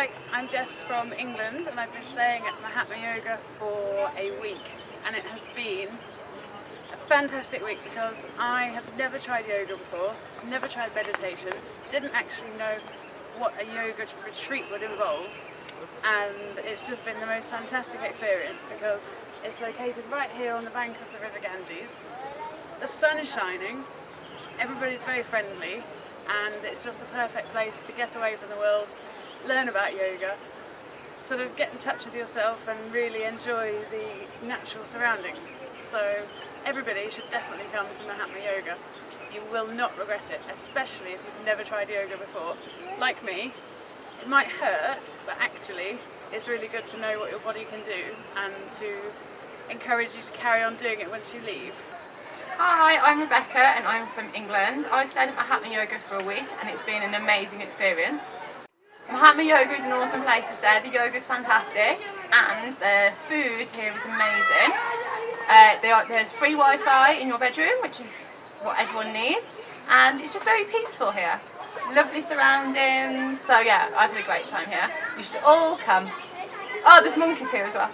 Hi, I'm Jess from England and I've been staying at Mahatma Yoga for a week, and it has been a fantastic week because I have never tried yoga before, never tried meditation, didn't actually know what a yoga retreat would involve, and it's just been the most fantastic experience because it's located right here on the bank of the River Ganges. The sun is shining, everybody's very friendly, and it's just the perfect place to get away from the world, learn about yoga, sort of get in touch with yourself and really enjoy the natural surroundings. So everybody should definitely come to Mahatma Yoga. You will not regret it, especially if you've never tried yoga before. Like me, it might hurt, but actually it's really good to know what your body can do and to encourage you to carry on doing it once you leave. Hi, I'm Rebecca and I'm from England. I've stayed at Mahatma Yoga for a week and it's been an amazing experience. Mahatma Yoga is an awesome place to stay. The yoga is fantastic and the food here is amazing. There's free Wi-Fi in your bedroom, which is what everyone needs, and it's just very peaceful here. Lovely surroundings, so yeah, I've had a great time here. You should all come. Oh, there's monkeys here as well.